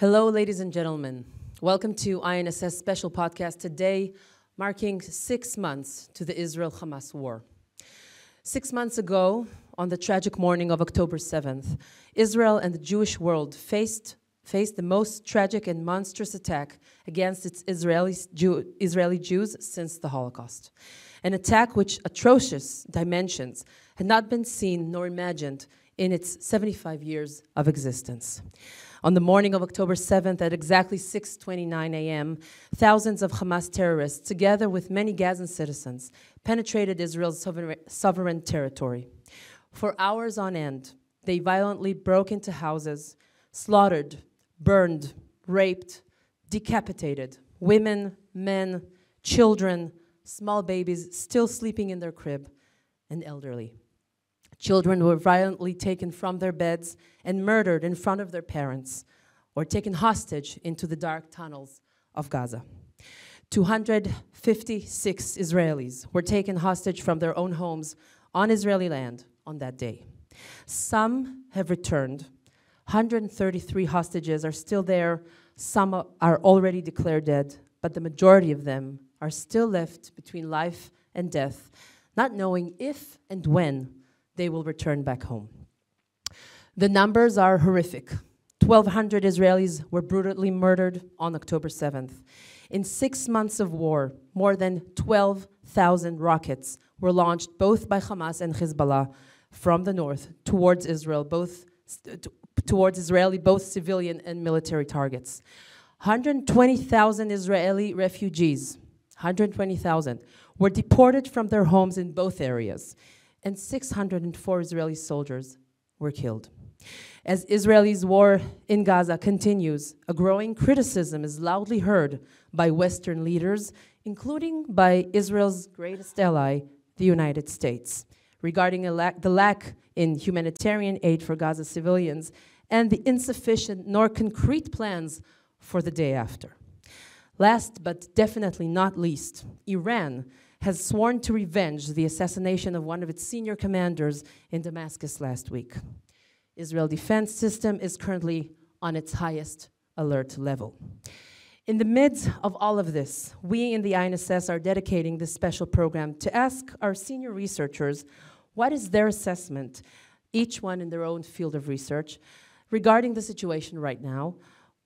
Hello, ladies and gentlemen. Welcome to INSS special podcast today, marking 6 months to the Israel-Hamas war. 6 months ago, on the tragic morning of October 7th, Israel and the Jewish world faced the most tragic and monstrous attack against its Israeli Jews since the Holocaust. An attack which atrocious dimensions had not been seen nor imagined in its 75 years of existence. On the morning of October 7th at exactly 6:29 a.m., thousands of Hamas terrorists, together with many Gazan citizens, penetrated Israel's sovereign territory. For hours on end, they violently broke into houses, slaughtered, burned, raped, decapitated women, men, children, small babies still sleeping in their crib, and elderly. Children were violently taken from their beds and murdered in front of their parents, or taken hostage into the dark tunnels of Gaza. 256 Israelis were taken hostage from their own homes on Israeli land on that day. Some have returned. 133 hostages are still there. Some are already declared dead, but the majority of them are still left between life and death, not knowing if and when they will return back home. The numbers are horrific. 1,200 Israelis were brutally murdered on October 7th. In 6 months of war, more than 12,000 rockets were launched both by Hamas and Hezbollah from the north towards Israel, both civilian and military targets. 120,000 Israeli refugees, 120,000, were deported from their homes in both areas, and 604 Israeli soldiers were killed. As Israel's war in Gaza continues, a growing criticism is loudly heard by Western leaders, including by Israel's greatest ally, the United States, regarding the lack in humanitarian aid for Gaza civilians and the insufficient nor concrete plans for the day after. Last but definitely not least, Iran has sworn to revenge the assassination of one of its senior commanders in Damascus last week. Israel's defense system is currently on its highest alert level. In the midst of all of this, we in the INSS are dedicating this special program to ask our senior researchers what is their assessment, each one in their own field of research, regarding the situation right now.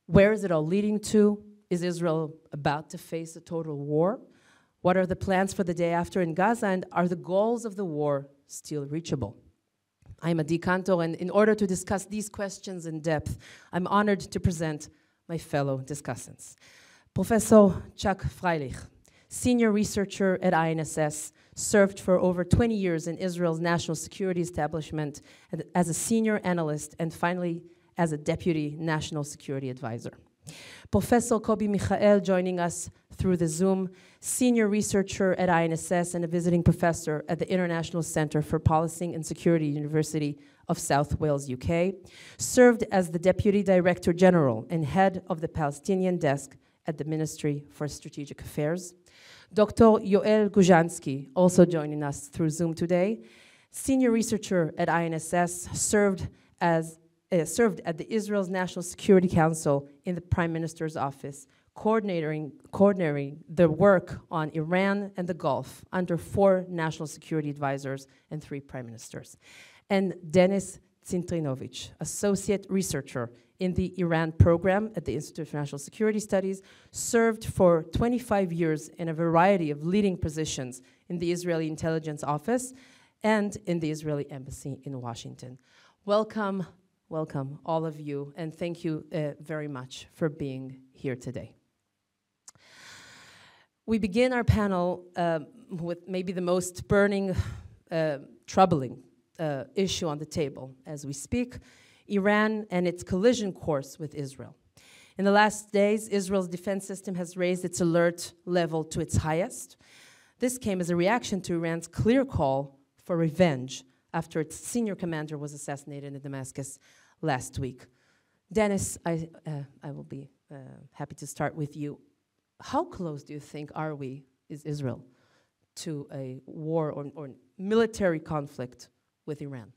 Where is it all leading to? Is Israel about to face a total war? What are the plans for the day after in Gaza, and are the goals of the war still reachable? I'm Adi Kantor, and in order to discuss these questions in depth, I'm honored to present my fellow discussants. Professor Chuck Freilich, senior researcher at INSS, served for over 20 years in Israel's national security establishment as a senior analyst and finally as a deputy national security advisor. Professor Kobi Michael joining us through the Zoom, senior researcher at INSS and a visiting professor at the International Center for Policy and Security, University of South Wales, UK, served as the Deputy Director General and head of the Palestinian desk at the Ministry for Strategic Affairs. Dr. Yoel Guzansky, also joining us through Zoom today, senior researcher at INSS, served at the Israel's National Security Council in the Prime Minister's office, coordinating the work on Iran and the Gulf under 4 national security advisors and 3 prime ministers. And Danny Citrinowicz, associate researcher in the Iran program at the Institute for National Security Studies, served for 25 years in a variety of leading positions in the Israeli Intelligence Office and in the Israeli Embassy in Washington. Welcome, all of you, and thank you very much for being here today. We begin our panel with maybe the most burning, troubling issue on the table as we speak, Iran and its collision course with Israel. In the last days, Israel's defense system has raised its alert level to its highest. This came as a reaction to Iran's clear call for revenge after its senior commander was assassinated in Damascus last week. Dennis, I will be happy to start with you. How close do you think is Israel, to a war or military conflict with Iran?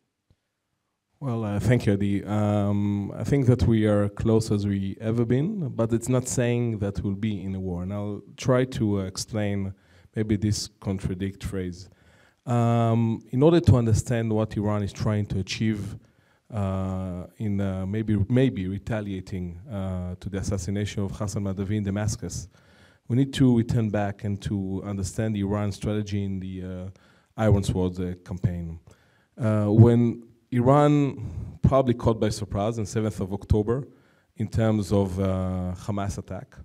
Well, thank you, Adi. I think that we are close as we ever been, but it's not saying that we'll be in a war. And I'll try to explain maybe this contradict phrase. In order to understand what Iran is trying to achieve in maybe retaliating to the assassination of Hassan Madawi in Damascus, we need to return back and to understand Iran's strategy in the Iron Sword campaign. When Iran, probably caught by surprise on 7th of October in terms of Hamas attack,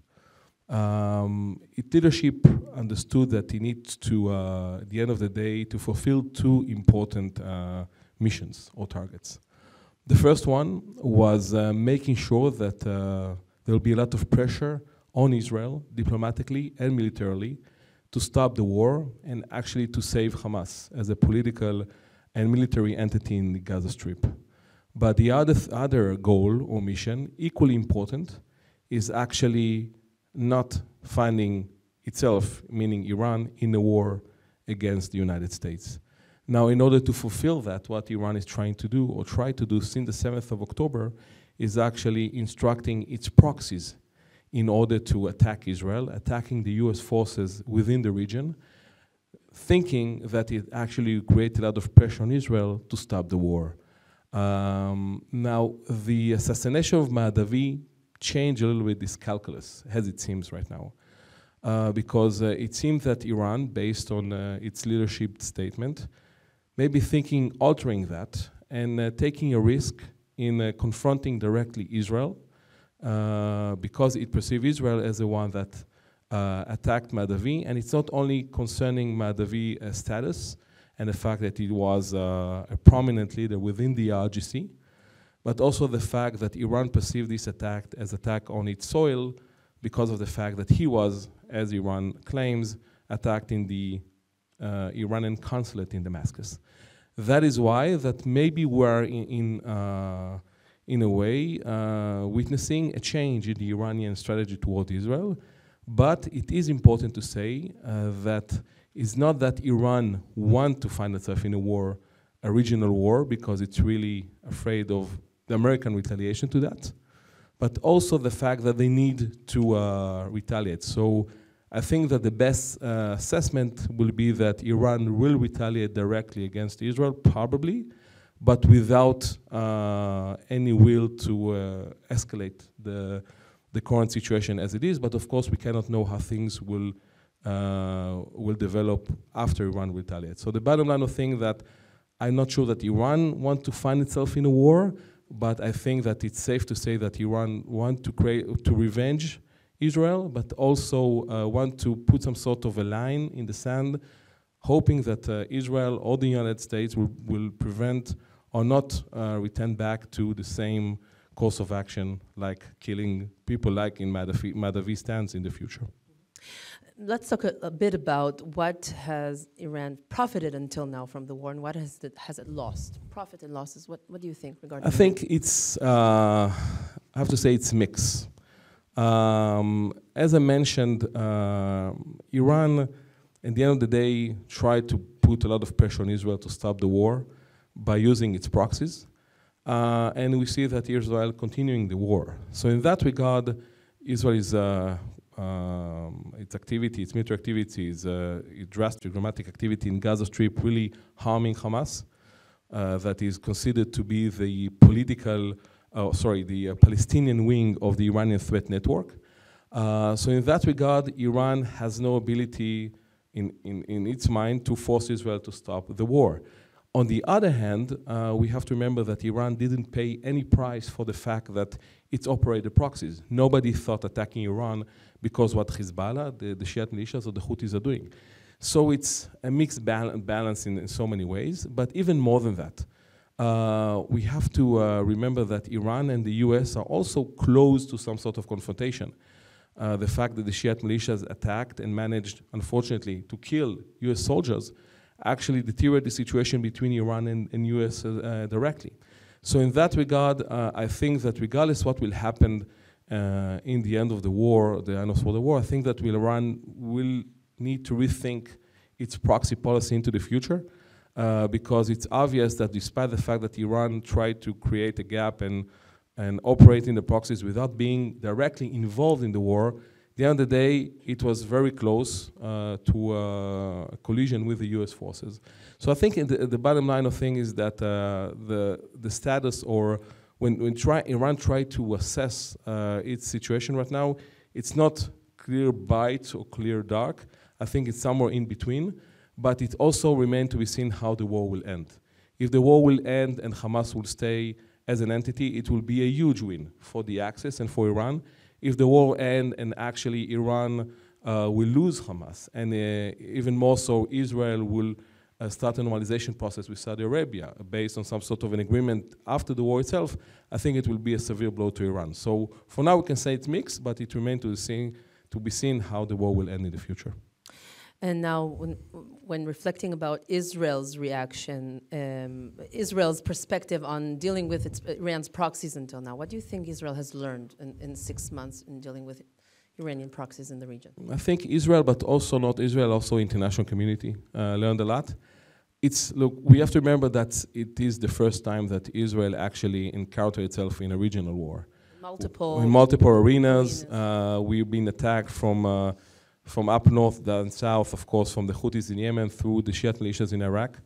its leadership understood that it needs to, at the end of the day, to fulfill two important missions or targets. The first one was making sure that there will be a lot of pressure on Israel, diplomatically and militarily, to stop the war and actually to save Hamas as a political and military entity in the Gaza Strip. But the other goal or mission, equally important, is actually not finding itself, meaning Iran, in a war against the United States. Now, in order to fulfill that, what Iran is trying to do, or try to do since the 7th of October, is actually instructing its proxies in order to attack Israel, attacking the US forces within the region, thinking that it actually created a lot of pressure on Israel to stop the war. Now, the assassination of Madawi changed a little bit this calculus, as it seems right now, because it seems that Iran, based on its leadership statement, may be thinking altering that and taking a risk in confronting directly Israel, because it perceives Israel as the one that attacked Madawi, and it's not only concerning Madawi's status and the fact that he was a prominent leader within the RGC, but also the fact that Iran perceived this attack as attack on its soil because of the fact that he was, as Iran claims, attacked in the Iranian consulate in Damascus. That is why that maybe we're in a way witnessing a change in the Iranian strategy toward Israel. But it is important to say that it's not that Iran wants to find itself in a war, a regional war, because it's really afraid of the American retaliation to that, but also the fact that they need to retaliate. So I think that the best assessment will be that Iran will retaliate directly against Israel, probably, but without any will to escalate the current situation as it is. But of course, we cannot know how things will develop after Iran retaliates. So the bottom line of thing that I'm not sure that Iran wants to find itself in a war, but I think that it's safe to say that Iran wants to revenge Israel, but also want to put some sort of a line in the sand, hoping that Israel or the United States will prevent or not return back to the same course of action, like killing people like in Madawi stance in the future. Let's talk a bit about what has Iran profited until now from the war, and what has it lost? Profit and losses, what do you think regarding that? I think it's, I have to say it's mixed. As I mentioned, Iran, at the end of the day, tried to put a lot of pressure on Israel to stop the war by using its proxies. And we see that Israel continuing the war. So in that regard, Israel is its activity, its military activity, is drastic, dramatic activity in Gaza Strip, really harming Hamas. That is considered to be the the Palestinian wing of the Iranian threat network. So in that regard, Iran has no ability in its mind to force Israel to stop the war. On the other hand, we have to remember that Iran didn't pay any price for the fact that it's operated proxies. Nobody thought attacking Iran because what Hezbollah, the Shiite militias, or the Houthis are doing. So it's a mixed balance in so many ways, but even more than that, we have to remember that Iran and the US are also close to some sort of confrontation. The fact that the Shiite militias attacked and managed, unfortunately, to kill US soldiers actually deteriorate the situation between Iran and US directly. So in that regard, I think that regardless what will happen in the end of the war, the end of the war, I think that Iran will need to rethink its proxy policy into the future. because it's obvious that despite the fact that Iran tried to create a gap and operate in the proxies without being directly involved in the war, at the end of the day, it was very close to a collision with the US forces. So I think the bottom line of thing is that the status, or when Iran tried to assess its situation right now, it's not clear bright or clear dark. I think it's somewhere in between, but it also remains to be seen how the war will end. If the war will end and Hamas will stay as an entity, it will be a huge win for the Axis and for Iran. If the war ends and actually Iran will lose Hamas, and even more so, Israel will start a normalization process with Saudi Arabia based on some sort of an agreement after the war itself, I think it will be a severe blow to Iran. So for now we can say it's mixed, but it remains to be seen how the war will end in the future. And now, when reflecting about Israel's reaction, Israel's perspective on dealing with Iran's proxies until now, what do you think Israel has learned in 6 months in dealing with Iranian proxies in the region? I think Israel, but also not Israel, also international community learned a lot. Look, we have to remember that it is the first time that Israel actually encountered itself in a regional war. In multiple arenas. We've been attacked from up north down south, of course, from the Houthis in Yemen through the Shiite militias in Iraq.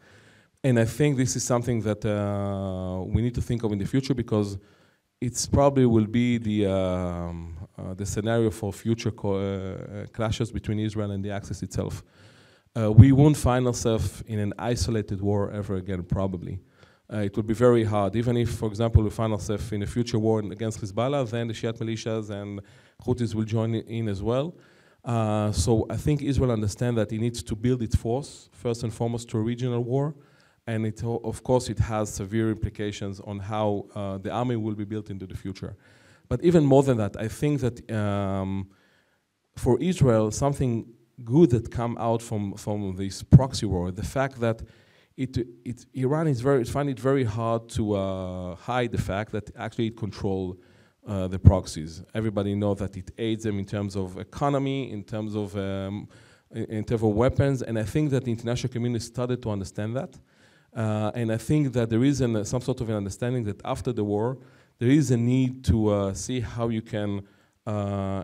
And I think this is something that we need to think of in the future, because it's probably will be the scenario for future clashes between Israel and the Axis itself. We won't find ourselves in an isolated war ever again, probably. It will be very hard. Even if, for example, we find ourselves in a future war against Hezbollah, then the Shiite militias and Houthis will join in as well. So I think Israel understands that it needs to build its force, first and foremost, to a regional war. And of course, it has severe implications on how the army will be built into the future. But even more than that, I think that for Israel, something good that come out from this proxy war, the fact that Iran find it very hard to hide the fact that actually it controls the proxies. Everybody knows that it aids them in terms of economy, in terms of weapons, and I think that the international community started to understand that. And I think that there is some sort of an understanding that after the war, there is a need to see how you can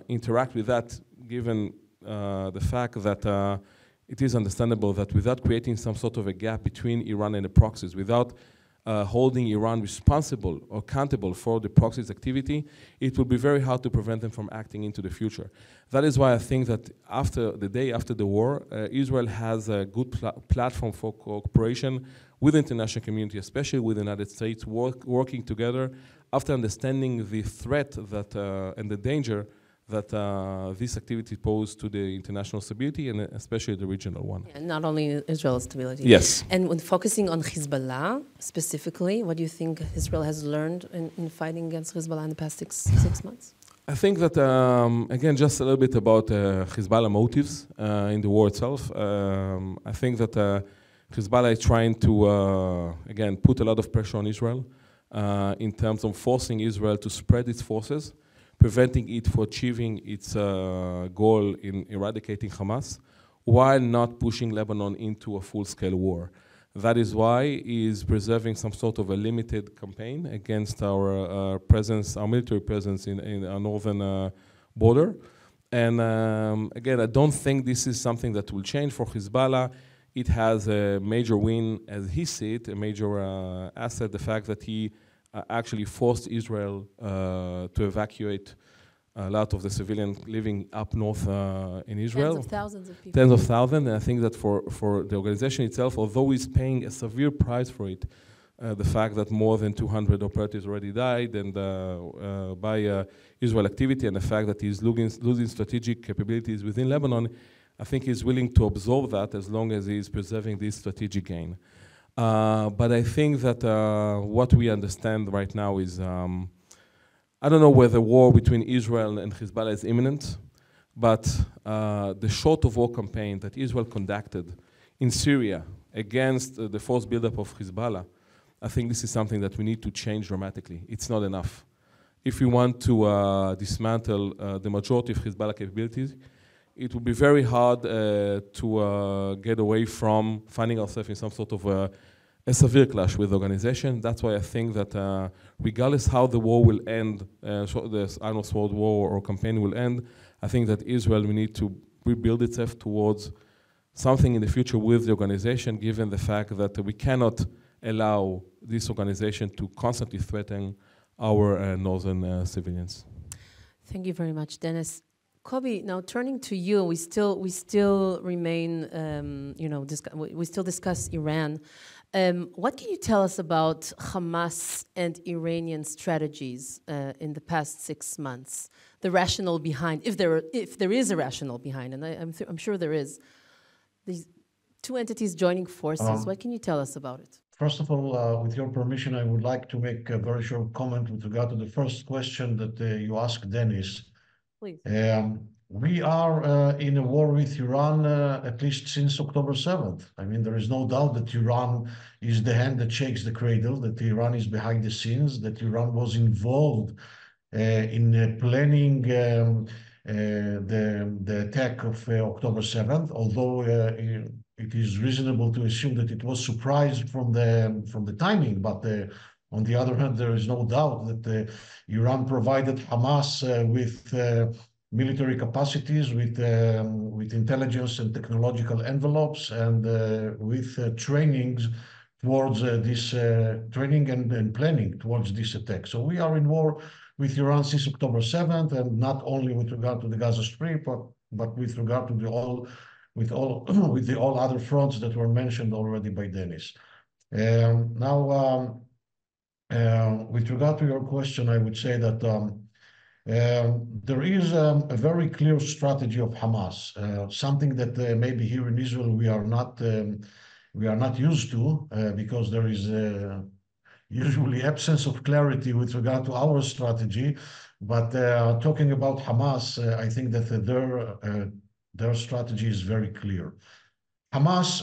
interact with that, given the fact that it is understandable that without creating some sort of a gap between Iran and the proxies, without holding Iran responsible or accountable for the proxies activity, it will be very hard to prevent them from acting into the future. That is why I think that the day after the war, Israel has a good platform for cooperation with the international community, especially with the United States, working together after understanding the threat that and the danger that this activity pose to the international stability and especially the regional one. Yeah, not only Israel's stability. Yes. And when focusing on Hezbollah specifically, what do you think Israel has learned in fighting against Hezbollah in the past six months? I think that, again, just a little bit about Hezbollah motives in the war itself. I think that Hezbollah is trying to, again, put a lot of pressure on Israel in terms of forcing Israel to spread its forces, preventing it from achieving its goal in eradicating Hamas, while not pushing Lebanon into a full-scale war. That is why he is preserving some sort of a limited campaign against our presence, our military presence in our northern border. And again, I don't think this is something that will change for Hezbollah. It has a major win, as he sees it, a major asset, the fact that he actually forced Israel to evacuate a lot of the civilians living up north in Israel. Tens of thousands of people. Tens of thousands, and I think that for the organization itself, although he's paying a severe price for it, the fact that more than 200 operatives already died and by Israel activity, and the fact that he's losing strategic capabilities within Lebanon, I think he's willing to absorb that as long as he's preserving this strategic gain. But I think that what we understand right now is, I don't know whether war between Israel and Hezbollah is imminent, but the short of war campaign that Israel conducted in Syria against the forced buildup of Hezbollah, I think this is something that we need to change dramatically. It's not enough. If we want to dismantle the majority of Hezbollah capabilities, it would be very hard to get away from finding ourselves in some sort of a severe clash with the organization. That's why I think that regardless how the war will end, the Iron Sword War or campaign will end, I think that Israel will need to rebuild itself towards something in the future with the organization, given the fact that we cannot allow this organization to constantly threaten our northern civilians. Thank you very much, Dennis. Kobi, now turning to you, we still remain, we still discuss Iran. What can you tell us about Hamas and Iranian strategies in the past 6 months? The rationale behind, if there is a rationale behind, and I'm sure there is, these two entities joining forces. What can you tell us about it? First of all, with your permission, I would like to make a very short comment with regard to the first question that you asked Dennis. Please. We are in a war with Iran at least since October 7th. I mean, there is no doubt that Iran is the hand that shakes the cradle, that Iran is behind the scenes, that Iran was involved in planning the attack of October 7th, although it is reasonable to assume that it was surprised from the timing. But on the other hand, there is no doubt that Iran provided Hamas with military capacities, with intelligence and technological envelopes, and with trainings towards this training and planning towards this attack. So we are in war with Iran since October 7th, and not only with regard to the Gaza Strip, but with regard to with all other fronts that were mentioned already by Dennis. Now, with regard to your question, I would say that there is a very clear strategy of Hamas, something that maybe here in Israel we are not used to, because there is usually absence of clarity with regard to our strategy. But talking about Hamas, I think that their strategy is very clear. Hamas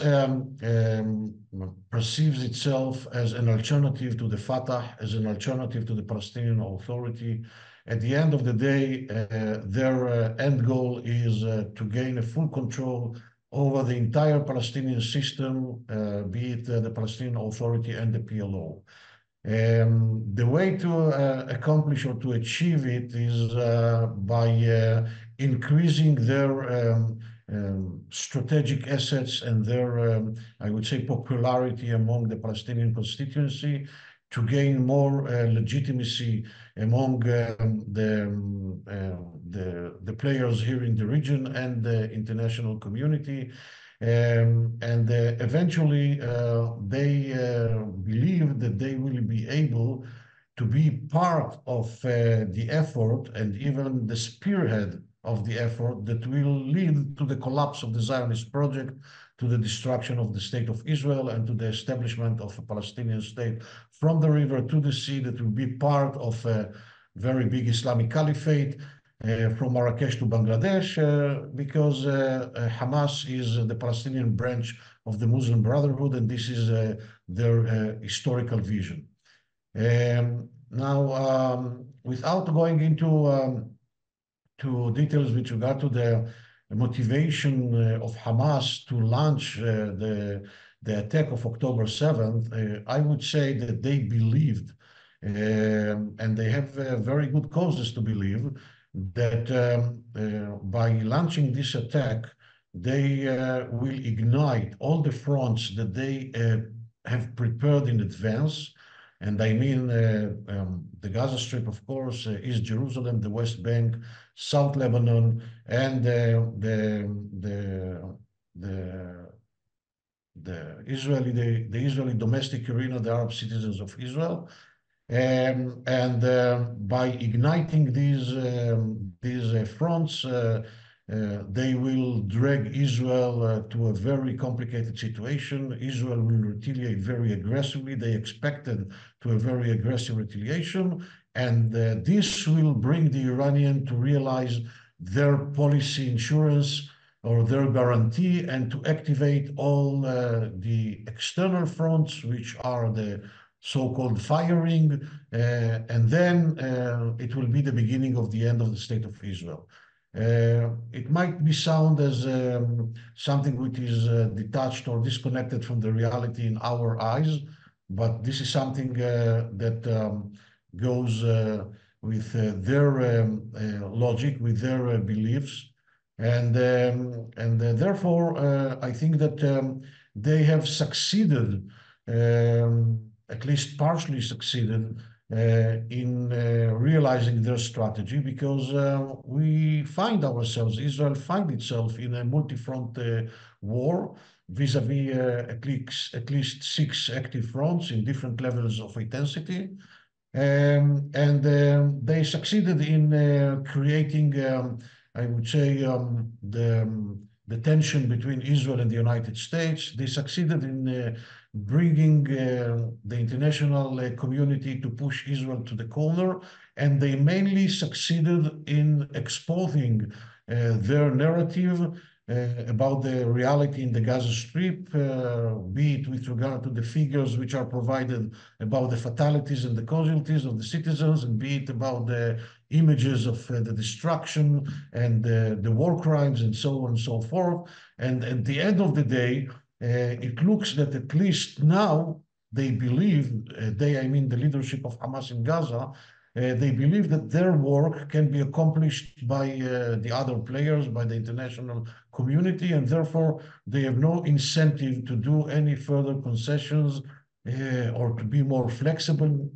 perceives itself as an alternative to the Fatah, as an alternative to the Palestinian Authority. At the end of the day, their end goal is to gain a full control over the entire Palestinian system, be it the Palestinian Authority and the PLO. The way to accomplish or to achieve it is by increasing their strategic assets and their, I would say, popularity among the Palestinian constituency, to gain more legitimacy among the players here in the region and the international community. And eventually, they believe that they will be able to be part of the effort and even the spearhead of the effort that will lead to the collapse of the Zionist project, to the destruction of the state of Israel, and to the establishment of a Palestinian state from the river to the sea that will be part of a very big Islamic caliphate from Marrakesh to Bangladesh, because Hamas is the Palestinian branch of the Muslim Brotherhood, and this is their historical vision. Now, without going into to details with regard to the motivation of Hamas to launch the attack of October 7th, I would say that they believed, and they have very good causes to believe, that by launching this attack, they will ignite all the fronts that they have prepared in advance. And I mean the Gaza Strip, of course, East Jerusalem, the West Bank, South Lebanon, and the Israeli domestic arena, the Arab citizens of Israel. And by igniting these fronts, they will drag Israel to a very complicated situation. Israel will retaliate very aggressively. They expected to a very aggressive retaliation. And this will bring the Iranian to realize their policy insurance or their guarantee, and to activate all the external fronts, which are the so-called firing. And then it will be the beginning of the end of the state of Israel. It might be sound as something which is detached or disconnected from the reality in our eyes, but this is something that goes with their logic, with their beliefs. And therefore, I think that they have succeeded, at least partially succeeded, in realizing their strategy, because we find ourselves, Israel find itself in a multi-front war vis-a-vis at least 6 active fronts in different levels of intensity. And they succeeded in creating, I would say, the tension between Israel and the United States. They succeeded in bringing the international community to push Israel to the corner, and they mainly succeeded in exposing their narrative about the reality in the Gaza Strip, be it with regard to the figures which are provided about the fatalities and the casualties of the citizens, and be it about the images of the destruction and the war crimes and so on and so forth. And at the end of the day, it looks that at least now they believe, I mean the leadership of Hamas in Gaza, they believe that their work can be accomplished by the other players, by the international community, and therefore they have no incentive to do any further concessions or to be more flexible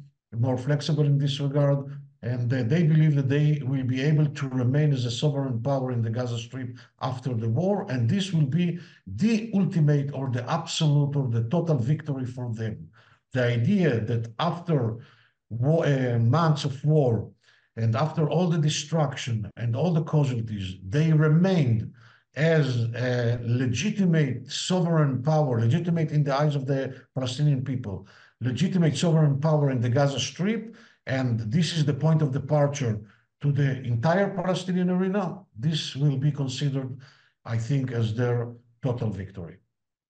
in this regard. And they believe that they will be able to remain as a sovereign power in the Gaza Strip after the war, and this will be the ultimate or the absolute or the total victory for them. The idea that after months of war and after all the destruction and all the casualties, they remained as a legitimate sovereign power, legitimate in the eyes of the Palestinian people, legitimate sovereign power in the Gaza Strip, and this is the point of departure to the entire Palestinian arena. This will be considered, I think, as their total victory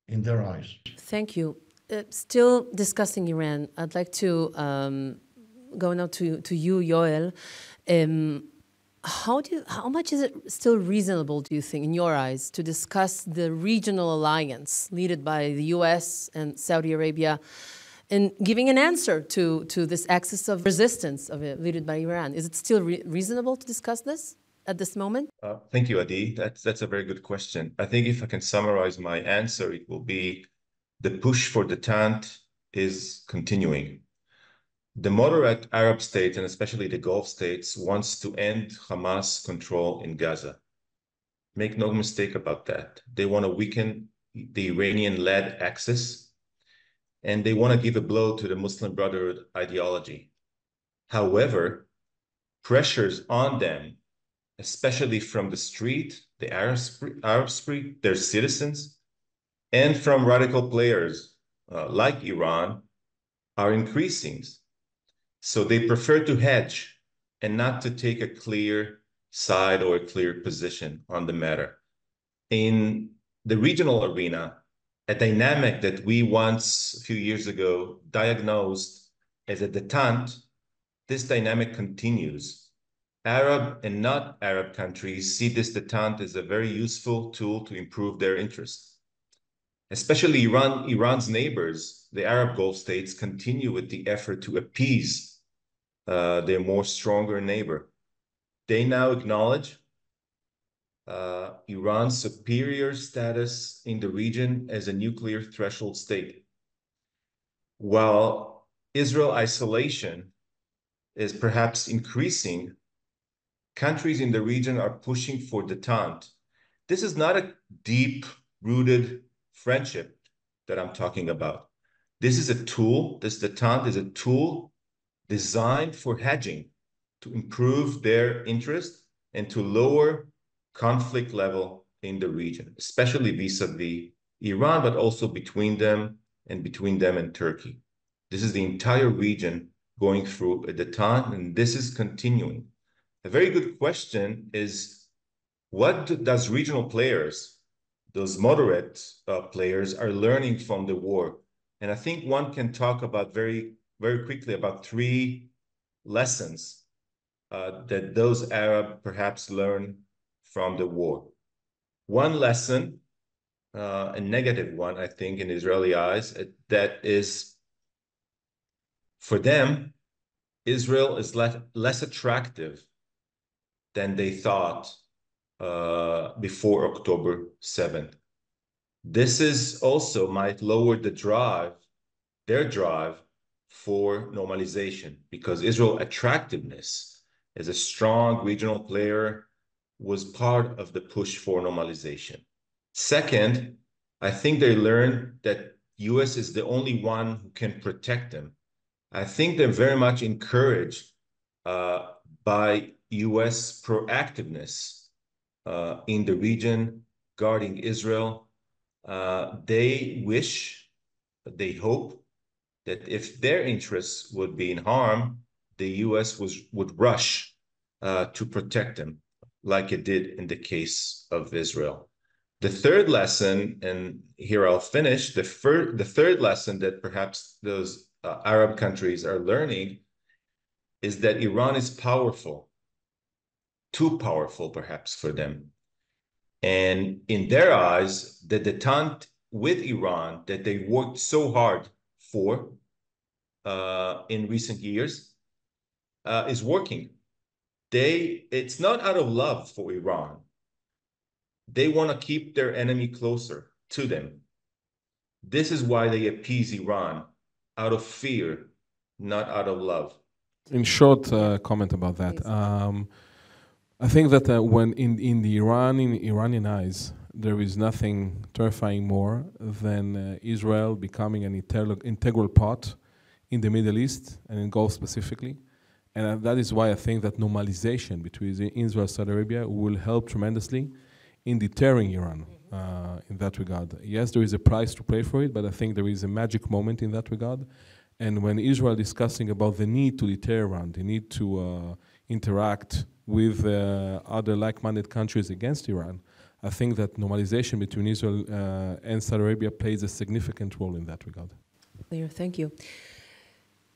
in their eyes. Thank you. Still discussing Iran, I'd like to go now to you, Yoel. How much is it still reasonable, do you think, in your eyes, to discuss the regional alliance led by the U.S. and Saudi Arabia, and giving an answer to this axis of resistance led by Iran? Is it still reasonable to discuss this at this moment? Thank you, Adi. That's a very good question. I think if I can summarize my answer, it will be the push for detente is continuing. The moderate Arab states, and especially the Gulf states, wants to end Hamas control in Gaza. Make no mistake about that. They want to weaken the Iranian-led axis, and they want to give a blow to the Muslim Brotherhood ideology. However, pressures on them, especially from the street, the Arab street, their citizens, and from radical players like Iran, are increasing. So they prefer to hedge and not to take a clear side or a clear position on the matter. In the regional arena, a dynamic that we once, a few years ago, diagnosed as a detente, this dynamic continues. Arab and not Arab countries see this detente as a very useful tool to improve their interests. Especially Iran's neighbors, the Arab Gulf states, continue with the effort to appease their more stronger neighbor. They now acknowledge Iran's superior status in the region as a nuclear threshold state. While Israel isolation is perhaps increasing, countries in the region are pushing for detente. This is not a deep-rooted friendship that I'm talking about. This is a tool, this detente is a tool designed for hedging, to improve their interest and to lower conflict level in the region, especially vis-a-vis Iran, but also between them and Turkey. This is the entire region going through a detente, and this is continuing. A very good question is, what does regional players, those moderate players, are learning from the war? And I think one can talk about very quickly about 3 lessons that those Arab perhaps learn from the war. One lesson, a negative one, I think, in Israeli eyes, that is, for them, Israel is less attractive than they thought before October 7th. This is also might lower their drive for normalization, because Israel's attractiveness as a strong regional player was part of the push for normalization. Second, I think they learned that US is the only one who can protect them. I think they're very much encouraged by US proactiveness in the region guarding Israel. They wish, they hope that if their interests would be in harm, the US would rush to protect them, like it did in the case of Israel. The third lesson, and here I'll finish, the third lesson that perhaps those Arab countries are learning is that Iran is powerful, too powerful perhaps for them. And in their eyes, the detente with Iran that they worked so hard for in recent years is working. It's not out of love for Iran. They want to keep their enemy closer to them. This is why they appease Iran, out of fear, not out of love. In short, comment about that. I think that when in the Iranian eyes, there is nothing terrifying more than Israel becoming an integral part in the Middle East and in Gulf specifically. And that is why I think that normalization between Israel and Saudi Arabia will help tremendously in deterring Iran in that regard. Yes, there is a price to pay for it, but I think there is a magic moment in that regard. And when Israel is discussing about the need to deter Iran, the need to interact with other like-minded countries against Iran, I think that normalization between Israel and Saudi Arabia plays a significant role in that regard. Clear, thank you.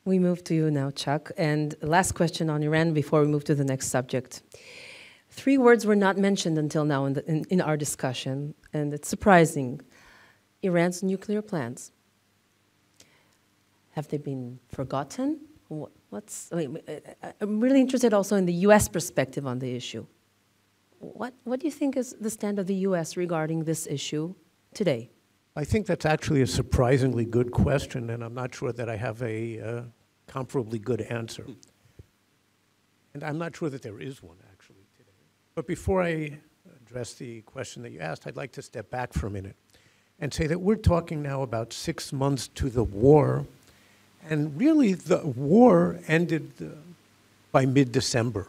We move to you now, Chuck. And last question on Iran before we move to the next subject. 3 words were not mentioned until now in our discussion, and it's surprising. Iran's nuclear plans. Have they been forgotten? I'm really interested also in the U.S. perspective on the issue. What do you think is the stand of the U.S. regarding this issue today? I think that's actually a surprisingly good question, and I'm not sure that I have a comparably good answer. And I'm not sure that there is one, actually, today. But before I address the question that you asked, I'd like to step back for a minute and say that we're talking now about 6 months to the war, and really the war ended by mid-December.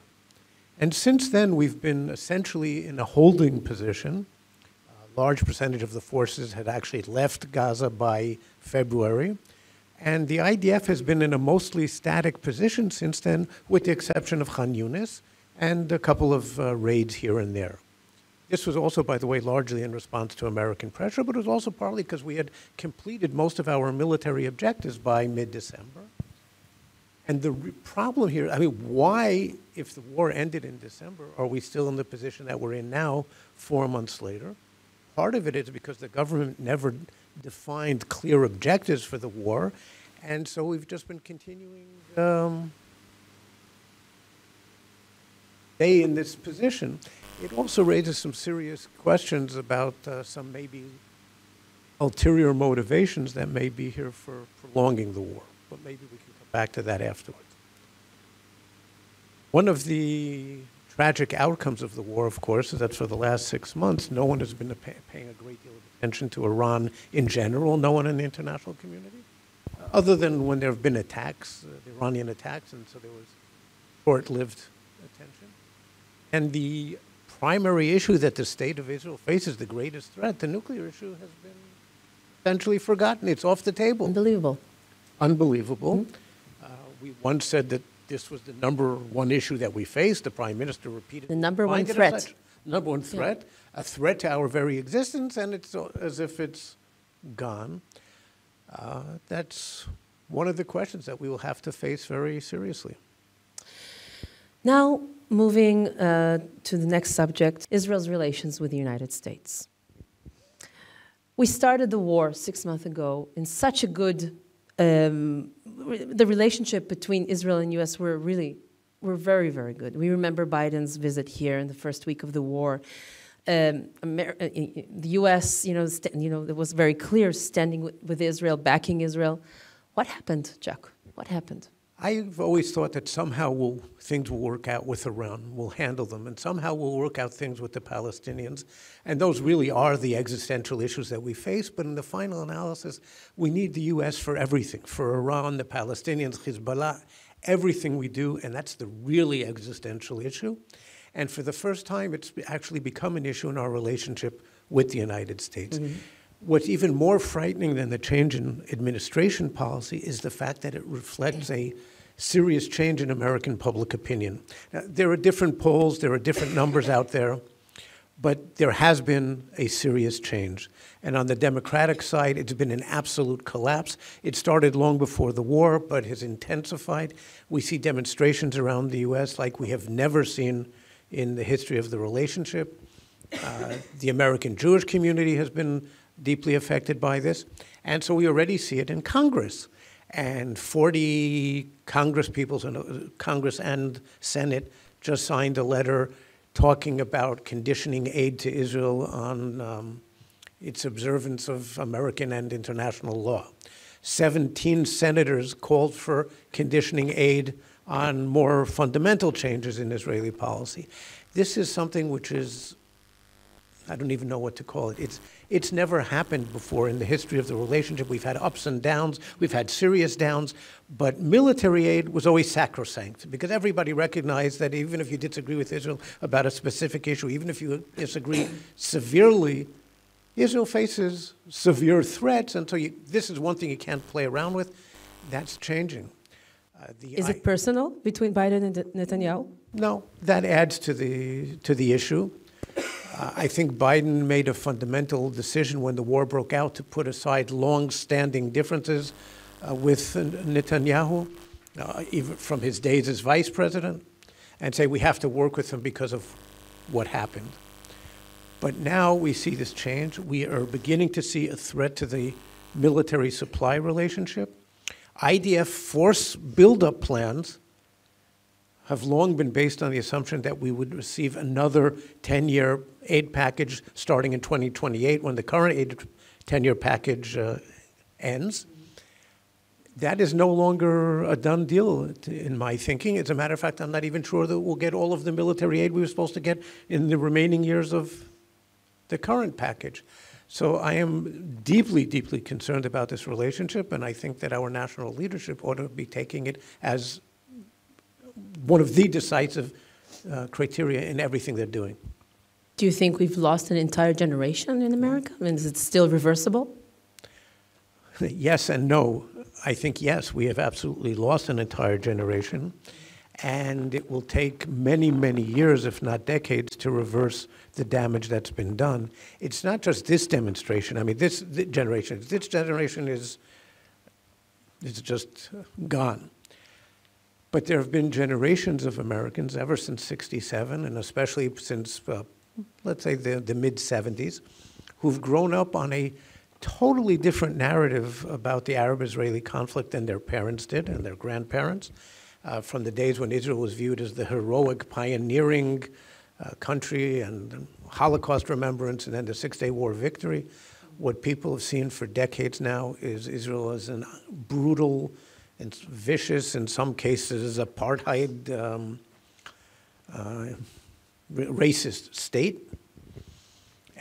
And since then, we've been essentially in a holding position. A large percentage of the forces had actually left Gaza by February. And the IDF has been in a mostly static position since then, with the exception of Khan Yunis and a couple of raids here and there. This was also, by the way, largely in response to American pressure, but it was also partly because we had completed most of our military objectives by mid-December. And the problem here, I mean, why, if the war ended in December, are we still in the position that we're in now, 4 months later? Part of it is because the government never defined clear objectives for the war, and so we've just been continuing stay in this position. It also raises some serious questions about some maybe ulterior motivations that may be here for prolonging the war, but maybe we can come back to that afterwards. One of the tragic outcomes of the war, of course, is that for the last 6 months, no one has been paying a great deal of attention to Iran in general, no one in the international community, other than when there have been attacks, the Iranian attacks, and so there was short-lived attention. And the primary issue that the state of Israel faces, the greatest threat, the nuclear issue, has been essentially forgotten. It's off the table. Unbelievable. Unbelievable. Mm-hmm. We once said that this was the #1 issue that we faced. The Prime Minister repeated the #1 threat. #1 threat, yeah. A threat to our very existence, and it's as if it's gone. That's one of the questions that we will have to face very seriously. Now, moving to the next subject, Israel's relations with the United States. We started the war 6 months ago in such a good, the relationship between Israel and US were very, very good. We remember Biden's visit here in the first week of the war. The US, it was very clear standing with Israel, backing Israel. What happened, Jack? What happened? I've always thought that somehow things will work out with Iran. We'll handle them, and somehow we'll work out things with the Palestinians. And those really are the existential issues that we face. But in the final analysis, we need the U.S. for everything, for Iran, the Palestinians, Hezbollah, everything we do, and that's the really existential issue. And for the first time, it's actually become an issue in our relationship with the United States. Mm-hmm. What's even more frightening than the change in administration policy is the fact that it reflects a serious change in American public opinion. Now, there are different polls, there are different numbers out there, but there has been a serious change. And on the Democratic side, it's been an absolute collapse. It started long before the war, but has intensified. We see demonstrations around the U.S. like we have never seen in the history of the relationship. The American Jewish community has been deeply affected by this. And so we already see it in Congress. And 40 Congress and Senate just signed a letter talking about conditioning aid to Israel on its observance of American and international law. 17 senators called for conditioning aid on more fundamental changes in Israeli policy. This is something which is, I don't even know what to call it. It's never happened before in the history of the relationship. We've had ups and downs, we've had serious downs, but military aid was always sacrosanct because everybody recognized that even if you disagree with Israel about a specific issue, even if you disagree severely, Israel faces severe threats, and so this is one thing you can't play around with. That's changing. Is it personal between Biden and Netanyahu? No, that adds to the issue. I think Biden made a fundamental decision when the war broke out to put aside long-standing differences with Netanyahu, even from his days as vice president, and say we have to work with him because of what happened. But now we see this change. We are beginning to see a threat to the military supply relationship. IDF force buildup plans have long been based on the assumption that we would receive another 10-year aid package starting in 2028 when the current 10-year package ends. That is no longer a done deal in my thinking. As a matter of fact, I'm not even sure that we'll get all of the military aid we were supposed to get in the remaining years of the current package. So I am deeply, deeply concerned about this relationship, and I think that our national leadership ought to be taking it as one of the decisive criteria in everything they're doing. Do you think we've lost an entire generation in America? I mean, is it still reversible? Yes and no. I think, yes, we have absolutely lost an entire generation, and it will take many, many years, if not decades, to reverse the damage that's been done. It's not just this demonstration. I mean, this generation is just gone. But there have been generations of Americans ever since '67, and especially since, let's say, the mid-'70s, who've grown up on a totally different narrative about the Arab-Israeli conflict than their parents did and their grandparents, from the days when Israel was viewed as the heroic, pioneering country and Holocaust remembrance, and then the Six-Day War victory. What people have seen for decades now is Israel as a brutal and vicious, in some cases, apartheid, racist state.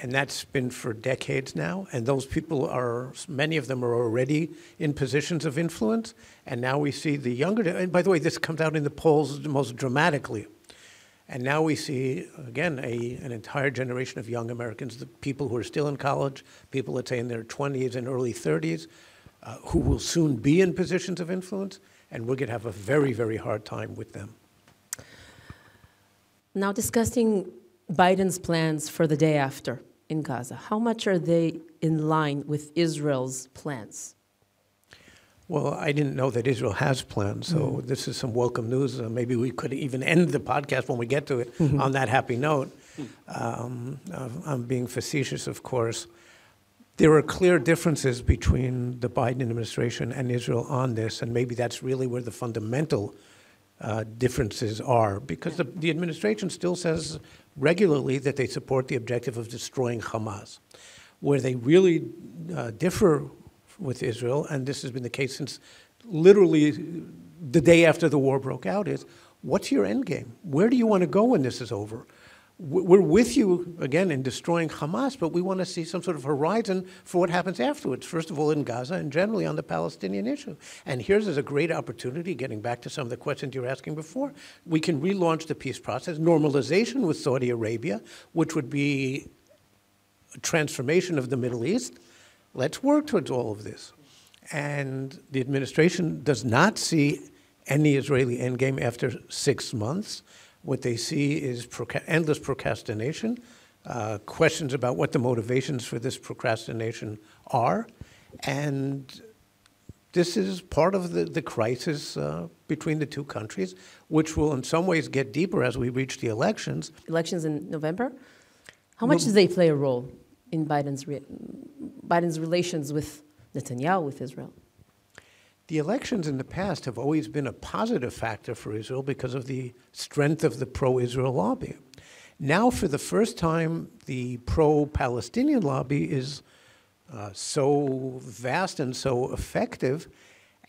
And that's been for decades now. And those people many of them are already in positions of influence. And now we see the younger, and by the way, this comes out in the polls most dramatically. And now we see, again, an entire generation of young Americans, the people who are still in college, people, let's say, in their 20s and early 30s, who will soon be in positions of influence, and we're going to have a very, very hard time with them. Now discussing Biden's plans for the day after in Gaza, how much are they in line with Israel's plans? Well, I didn't know that Israel has plans, so this is some welcome news. Maybe we could even end the podcast when we get to it on that happy note. I'm being facetious, of course. There are clear differences between the Biden administration and Israel on this, and maybe that's really where the fundamental differences are, because the administration still says regularly that they support the objective of destroying Hamas. Where they really differ with Israel, and this has been the case since literally the day after the war broke out, is what's your end game? Where do you want to go when this is over? We're with you, again, in destroying Hamas, but we want to see some sort of horizon for what happens afterwards, first of all in Gaza and generally on the Palestinian issue. And here's a great opportunity, getting back to some of the questions you were asking before. We can relaunch the peace process, normalization with Saudi Arabia, which would be a transformation of the Middle East. Let's work towards all of this. And the administration does not see any Israeli endgame after 6 months. What they see is endless procrastination, questions about what the motivations for this procrastination are. And this is part of the crisis between the two countries, which will in some ways get deeper as we reach the elections. Elections in November? How much do they play a role in Biden's relations with Netanyahu, with Israel? The elections in the past have always been a positive factor for Israel because of the strength of the pro-Israel lobby. Now, for the first time, the pro-Palestinian lobby is so vast and so effective,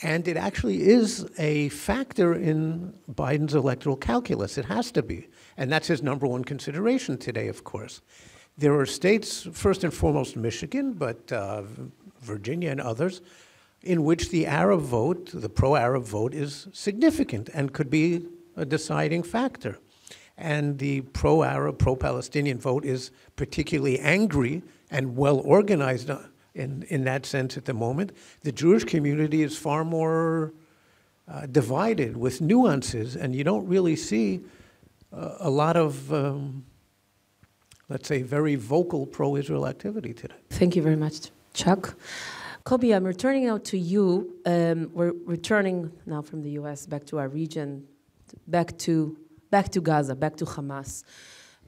and it actually is a factor in Biden's electoral calculus. It has to be, and that's his number one consideration today, of course. There are states, first and foremost Michigan, but Virginia and others, in which the Arab vote, the pro-Arab vote, is significant and could be a deciding factor. And the pro-Arab, pro-Palestinian vote is particularly angry and well-organized in that sense at the moment. The Jewish community is far more divided with nuances, and you don't really see a lot of, let's say, very vocal pro-Israel activity today. Thank you very much, Chuck. Kobi, I'm returning now to you. We're returning now from the U.S. back to our region, back to Gaza, back to Hamas.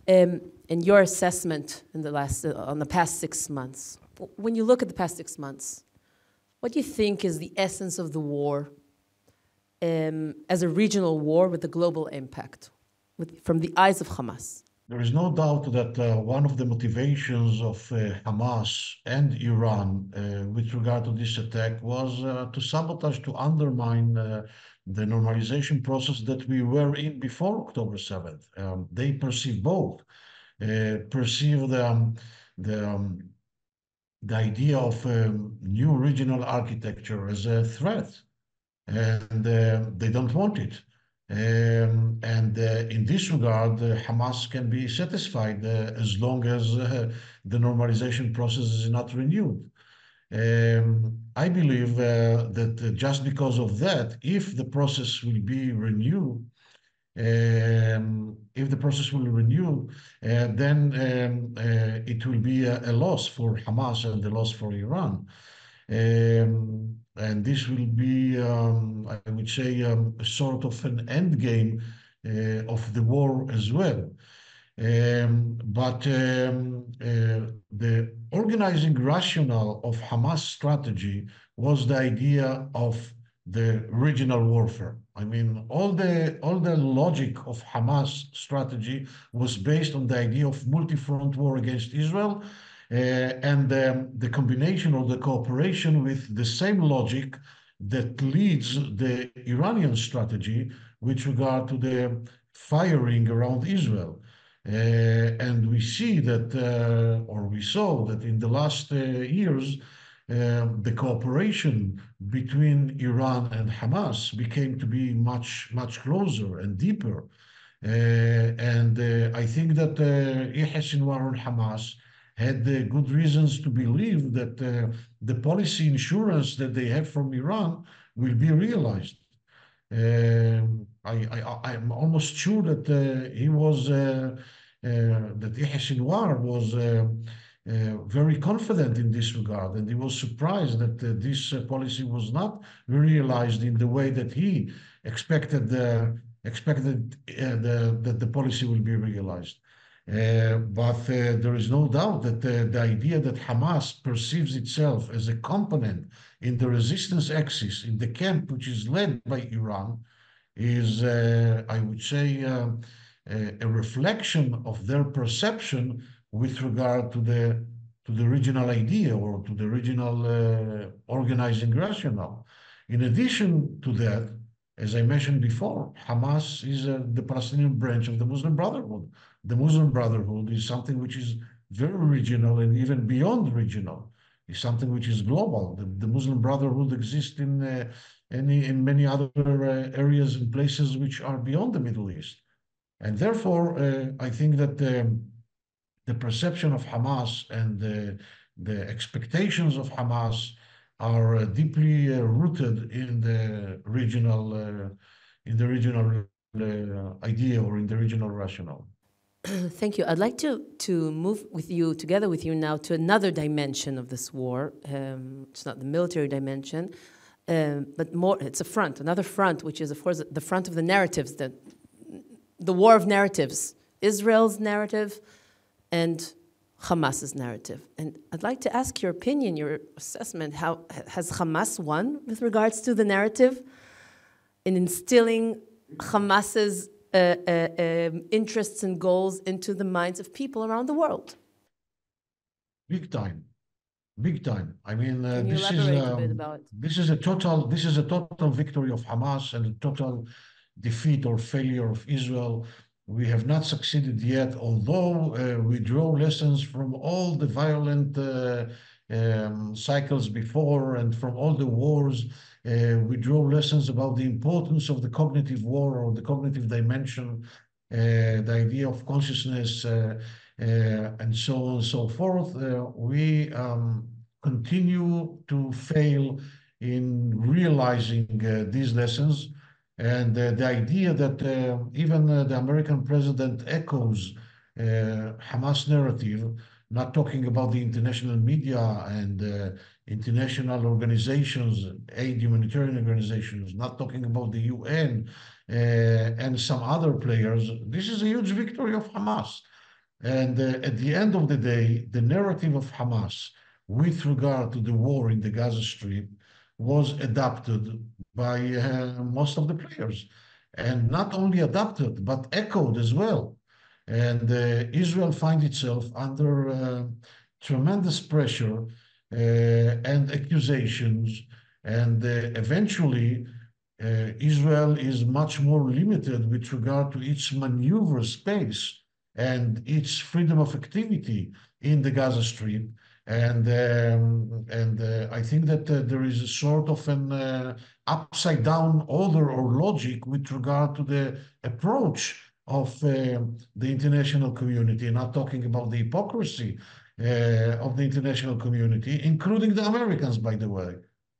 And your assessment in on the past 6 months. When you look at the past 6 months, what do you think is the essence of the war as a regional war with a global impact, from the eyes of Hamas? There is no doubt that one of the motivations of Hamas and Iran with regard to this attack was to sabotage, to undermine the normalization process that we were in before October 7th. They perceive both, perceive the idea of new regional architecture as a threat, and they don't want it. And in this regard, Hamas can be satisfied as long as the normalization process is not renewed. I believe that just because of that, if the process will be renewed, then it will be a loss for Hamas and a loss for Iran. And this will be, I would say, a sort of an end game of the war as well. But the organizing rationale of Hamas strategy was the idea of the regional warfare. I mean, all the logic of Hamas strategy was based on the idea of multi-front war against Israel, and the combination or the cooperation with the same logic that leads the Iranian strategy with regard to the firing around Israel. And we see that, or we saw that in the last years, the cooperation between Iran and Hamas became to be much, much closer and deeper. And I think that Yahya Sinwar and Hamas had good reasons to believe that the policy insurance that they have from Iran will be realized. I'm almost sure that that Yahya Sinwar was very confident in this regard, and he was surprised that this policy was not realized in the way that he expected that the policy will be realized. But there is no doubt that the idea that Hamas perceives itself as a component in the resistance axis, in the camp which is led by Iran, is, I would say, a reflection of their perception with regard to the regional idea or to the regional organizing rationale. In addition to that, as I mentioned before, Hamas is the Palestinian branch of the Muslim Brotherhood. The Muslim Brotherhood is something which is very regional and even beyond regional. It's something which is global. The Muslim Brotherhood exists in many other areas and places which are beyond the Middle East. And therefore, I think that the perception of Hamas and the expectations of Hamas are deeply rooted in the regional idea or in the regional rationale. Thank you. I'd like to move together with you now to another dimension of this war. It's not the military dimension, but more, it's a front, another front, which is, of course, the front of the narratives, the war of narratives, Israel's narrative and Hamas's narrative. And I'd like to ask your opinion, your assessment, how has Hamas won with regards to the narrative in instilling Hamas's interests and goals into the minds of people around the world? Big time, big time. I mean, Can you elaborate a bit about it? This is a total victory of Hamas and a total defeat or failure of Israel. We have not succeeded yet, although we draw lessons from all the violent cycles before and from all the wars. We draw lessons about the importance of the cognitive war or the cognitive dimension, the idea of consciousness, and so on and so forth. We continue to fail in realizing these lessons. And the idea that even the American president echoes Hamas narrative, not talking about the international media and international organizations, aid humanitarian organizations, not talking about the UN and some other players, this is a huge victory of Hamas. And at the end of the day, the narrative of Hamas with regard to the war in the Gaza Strip was adopted by most of the players, and not only adopted, but echoed as well. And Israel finds itself under tremendous pressure and accusations, and eventually Israel is much more limited with regard to its maneuver space and its freedom of activity in the Gaza Strip. And I think that there is a sort of an upside down order or logic with regard to the approach of the international community, not talking about the hypocrisy of the international community, including the Americans, by the way,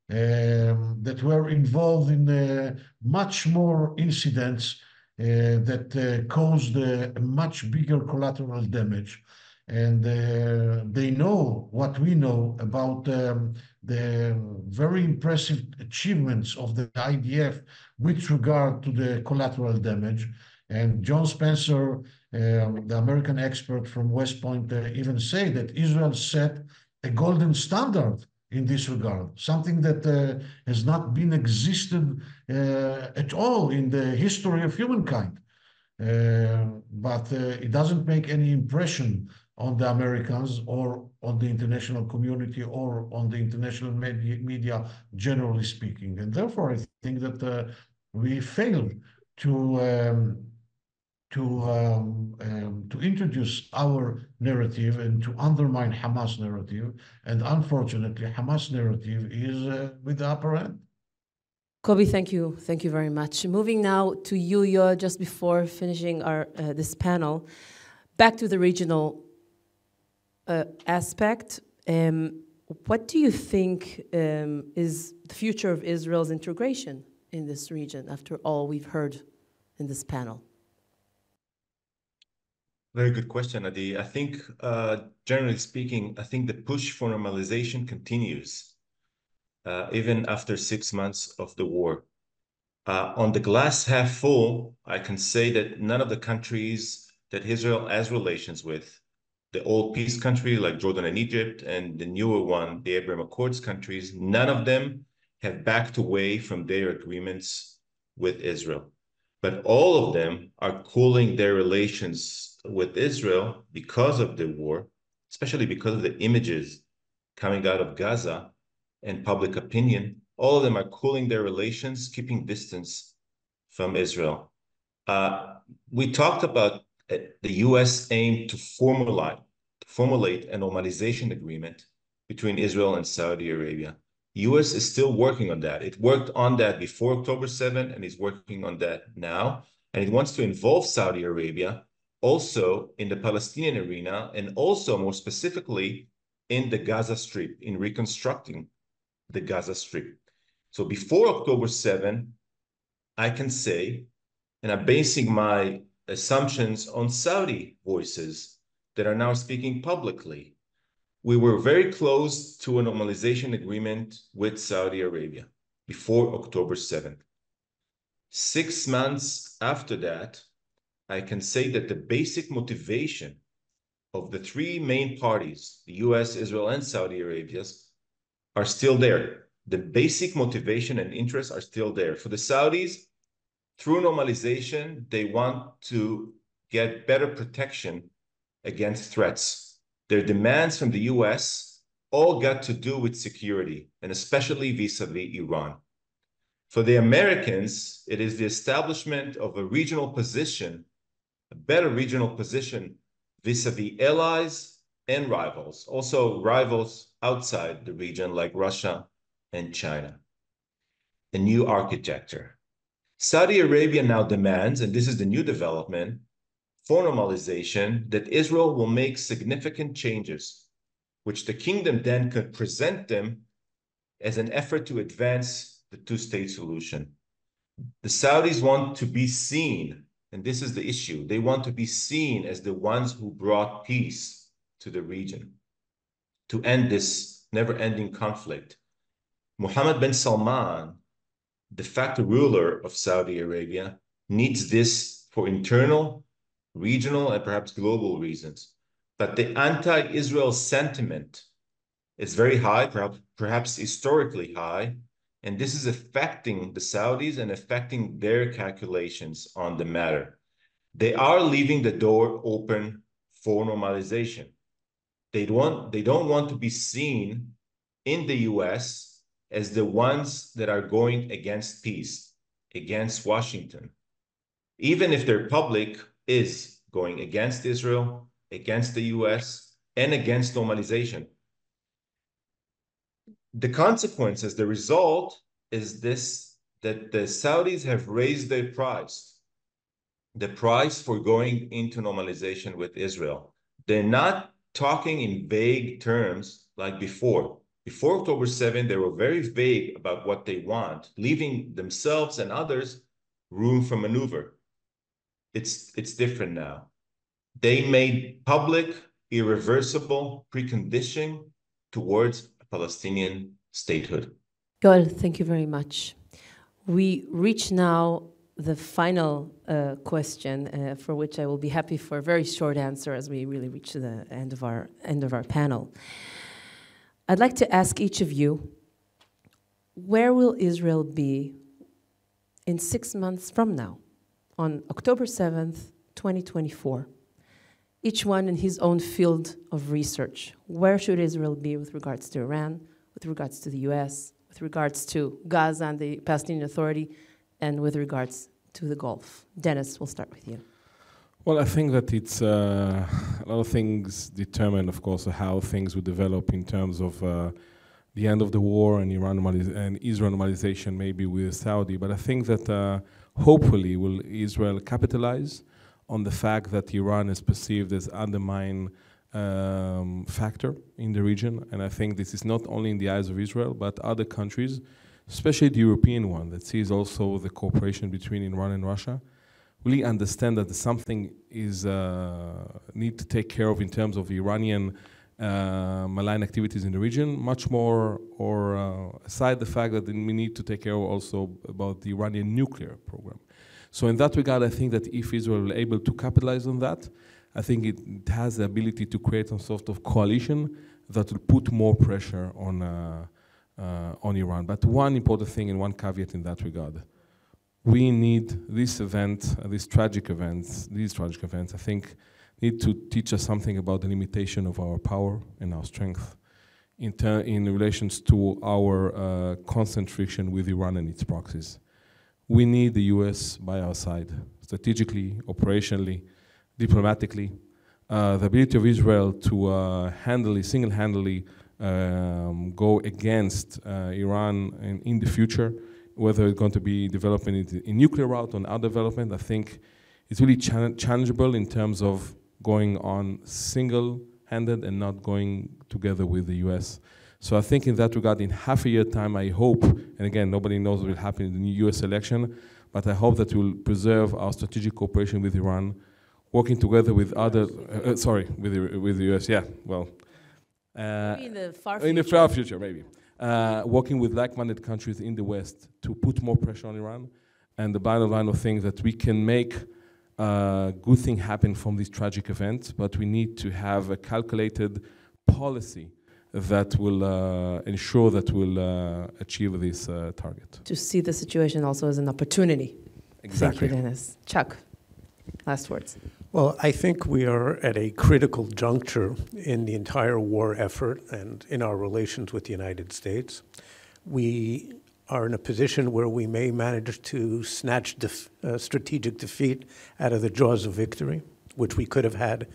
that were involved in much more incidents that caused a much bigger collateral damage. And they know what we know about the very impressive achievements of the IDF with regard to the collateral damage. And John Spencer, the American expert from West Point, even say that Israel set a golden standard in this regard, something that has not been existed at all in the history of humankind. But it doesn't make any impression on the Americans or on the international community or on the international media, generally speaking. And therefore, I think that we failed to introduce our narrative and to undermine Hamas narrative. And unfortunately, Hamas narrative is with the upper hand. Kobi, thank you. Thank you very much. Moving now to you, Yoel, just before finishing our this panel, back to the regional aspect. What do you think is the future of Israel's integration in this region after all we've heard in this panel? Very good question, Adi. I think, generally speaking, I think the push for normalization continues, even after 6 months of the war. On the glass half full, I can say that none of the countries that Israel has relations with, the old peace country like Jordan and Egypt, and the newer one, the Abraham Accords countries, none of them have backed away from their agreements with Israel. But all of them are cooling their relations with Israel because of the war, especially because of the images coming out of Gaza and public opinion. All of them are cooling their relations, keeping distance from Israel. We talked about the U.S. aim to formulate a normalization agreement between Israel and Saudi Arabia. U.S. is still working on that. It worked on that before October 7, and is working on that now. And it wants to involve Saudi Arabia also in the Palestinian arena, and also more specifically in the Gaza Strip, in reconstructing the Gaza Strip. So before October 7, I can say, and I'm basing my assumptions on Saudi voices that are now speaking publicly, we were very close to a normalization agreement with Saudi Arabia before October 7th. 6 months after that, I can say that the basic motivation of the three main parties, the US, Israel, and Saudi Arabia, are still there. The basic motivation and interests are still there. For the Saudis, through normalization, they want to get better protection against threats. Their demands from the US all got to do with security, and especially vis-a-vis Iran. For the Americans, it is the establishment of a regional position, a better regional position vis-a-vis allies and rivals, also rivals outside the region like Russia and China. A new architecture. Saudi Arabia now demands, and this is the new development, for normalization, that Israel will make significant changes, which the kingdom then could present them as an effort to advance the two-state solution. The Saudis want to be seen, and this is the issue, they want to be seen as the ones who brought peace to the region, to end this never-ending conflict. Mohammed bin Salman, de facto ruler of Saudi Arabia, needs this for internal, regional, and perhaps global reasons. But the anti-Israel sentiment is very high, perhaps historically high, and this is affecting the Saudis and affecting their calculations on the matter. They are leaving the door open for normalization. They don't want to be seen in the US as the ones that are going against peace, against Washington. Even if their public is going against Israel, against the US, and against normalization. The consequences, the result is this, that the Saudis have raised their price, the price for going into normalization with Israel. They're not talking in vague terms like before. Before October 7, they were very vague about what they want, leaving themselves and others room for maneuver. It's different now. They made public, irreversible precondition towards a Palestinian statehood. Yoel, thank you very much. We reach now the final question, for which I will be happy for a very short answer as we really reach the end of our panel. I'd like to ask each of you, where will Israel be in 6 months from now, on October 7th, 2024? Each one in his own field of research. Where should Israel be with regards to Iran, with regards to the US, with regards to Gaza and the Palestinian Authority, and with regards to the Gulf? Dennis, we'll start with you. Well, I think that it's a lot of things determine, of course, how things will develop in terms of the end of the war and Israel normalization, maybe with Saudi. But I think that hopefully will Israel capitalize on the fact that Iran is perceived as undermine factor in the region. And I think this is not only in the eyes of Israel, but other countries, especially the European one, that sees also the cooperation between Iran and Russia, really understand that something is need to take care of in terms of Iranian malign activities in the region, much more, or aside the fact that we need to take care also about the Iranian nuclear program. So in that regard, I think that if Israel is able to capitalize on that, I think it has the ability to create some sort of coalition that will put more pressure on Iran. But one important thing and one caveat in that regard, we need this event, these tragic events, I think, need to teach us something about the limitation of our power and our strength in relations to our concentration with Iran and its proxies. We need the US by our side, strategically, operationally, diplomatically. The ability of Israel to single-handedly go against Iran in the future, whether it's going to be developing it in nuclear route or other development, I think it's really challengeable in terms of going on single-handed and not going together with the US. So I think in that regard, in half a year time, I hope, and again, nobody knows what will happen in the new US election, but I hope that we'll preserve our strategic cooperation with Iran, working together with other, with the US, yeah, well. Maybe in the far future. In the far future, maybe. Working with like-minded countries in the West to put more pressure on Iran. And the bottom line of things that we can make good thing happen from these tragic events, but we need to have a calculated policy that will ensure that we'll achieve this target. To see the situation also as an opportunity. Exactly. Thank you, Dennis. Chuck, last words. Well, I think we are at a critical juncture in the entire war effort and in our relations with the United States. We are in a position where we may manage to snatch strategic defeat out of the jaws of victory, which we could have had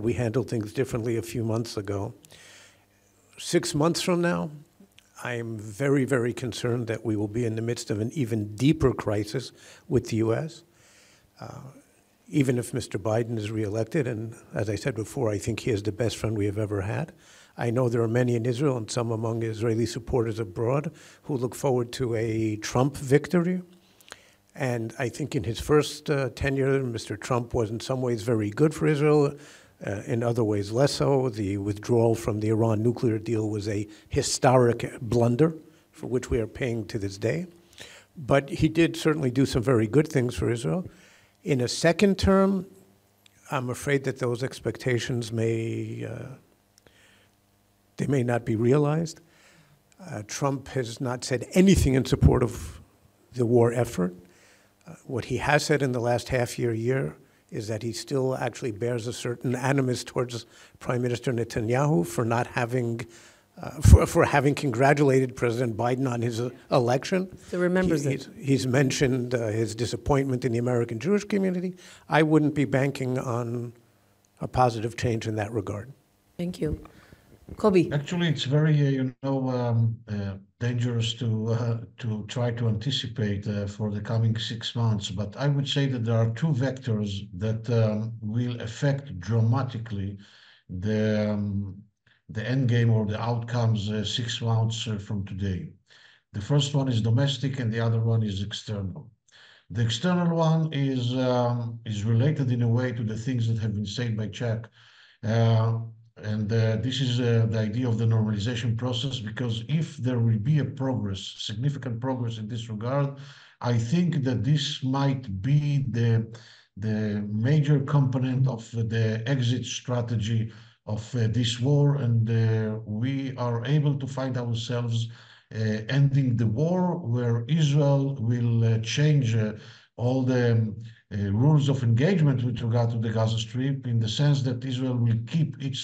we handled things differently a few months ago. 6 months from now, I am very, very concerned that we will be in the midst of an even deeper crisis with the U.S., even if Mr. Biden is reelected, and as I said before, I think he is the best friend we have ever had. I know there are many in Israel and some among Israeli supporters abroad who look forward to a Trump victory. And I think in his first tenure, Mr. Trump was in some ways very good for Israel, in other ways less so. The withdrawal from the Iran nuclear deal was a historic blunder for which we are paying to this day. But he did certainly do some very good things for Israel. In a second term, I'm afraid that those expectations may not be realized. Trump has not said anything in support of the war effort. What he has said in the last year is that he still actually bears a certain animus towards Prime Minister Netanyahu for not having for having congratulated President Biden on his election. So remembers it. He's mentioned his disappointment in the American Jewish community. I wouldn't be banking on a positive change in that regard. Thank you. Kobi. Actually, it's very, dangerous to try to anticipate for the coming 6 months. But I would say that there are two vectors that will affect dramatically the end game or the outcomes 6 months from today. The first one is domestic and the other one is external. The external one is related in a way to the things that have been said by Chuck. This is the idea of the normalization process, because if there will be a significant progress in this regard, I think that this might be the major component of the exit strategy of this war, and we are able to find ourselves ending the war, where Israel will change all the rules of engagement with regard to the Gaza Strip, in the sense that Israel will keep its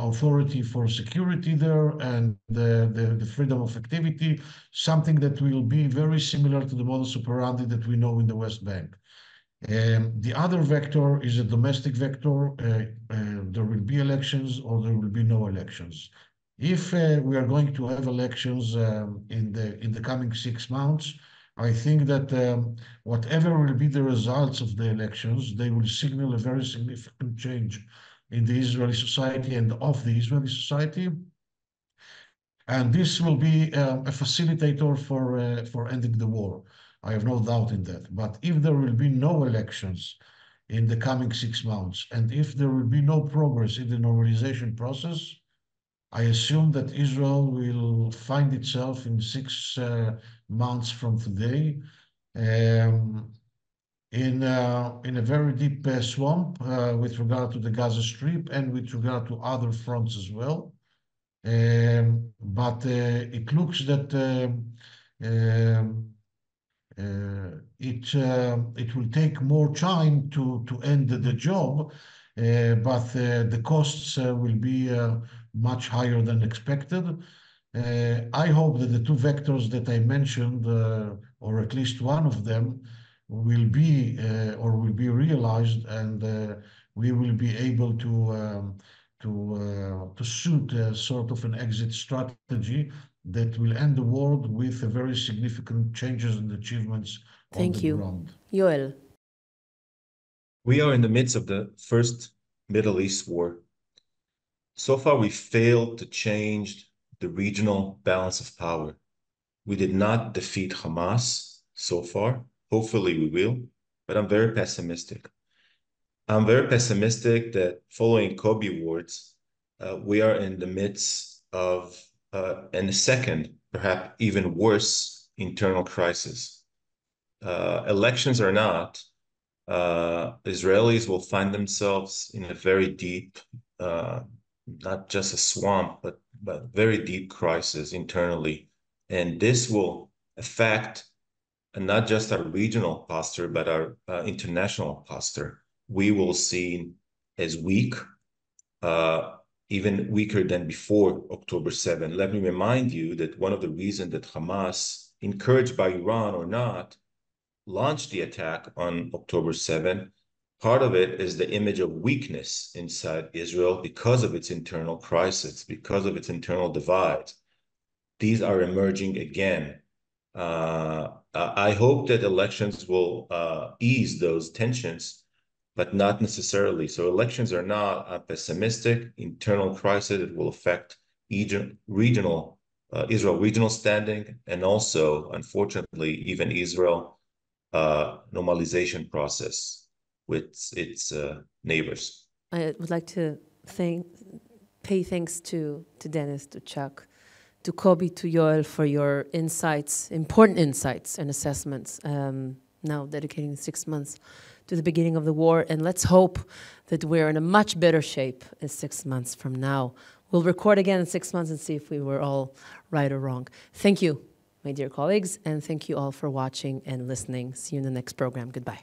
authority for security there and the freedom of activity, something that will be very similar to the modus operandi that we know in the West Bank. The other vector is a domestic vector. There will be elections or there will be no elections. If we are going to have elections in the coming 6 months, I think that whatever will be the results of the elections, they will signal a very significant change in the Israeli society and of the Israeli society. And this will be a facilitator for ending the war. I have no doubt in that. But if there will be no elections in the coming 6 months, and if there will be no progress in the normalization process, I assume that Israel will find itself in 6 months from today in a very deep swamp with regard to the Gaza Strip and with regard to other fronts as well. But it looks that it will take more time to end the job, but the costs will be much higher than expected. I hope that the 2 vectors that I mentioned, or at least one of them, will be realized, and we will be able to suit sort of an exit strategy that will end the war with a very significant changes and achievements on the ground. Yoel. We are in the midst of the first Middle East war. So far, we failed to change the regional balance of power. We did not defeat Hamas so far. Hopefully we will, but I'm very pessimistic. I'm very pessimistic that following Kobi words, we are in the midst of in a second, perhaps even worse, internal crisis. Elections or not, Israelis will find themselves in a very deep, not just a swamp, but very deep crisis internally. And this will affect not just our regional posture, but our international posture. We will see as weak, even weaker than before October 7. Let me remind you that one of the reasons that Hamas, encouraged by Iran or not, launched the attack on October 7, part of it is the image of weakness inside Israel because of its internal crisis, because of its internal divides. These are emerging again. I hope that elections will ease those tensions, but not necessarily. So elections are not a pessimistic internal crisis. It will affect regional Israel regional standing, and also, unfortunately, even Israel normalization process with its neighbors. I would like to pay thanks to Dennis, to Chuck, to Kobi, to Yoel for your insights, important insights and assessments, now dedicating 6 months to the beginning of the war. And let's hope that we're in a much better shape in 6 months from now. We'll record again in 6 months and see if we were all right or wrong. Thank you, my dear colleagues, and thank you all for watching and listening. See you in the next program. Goodbye.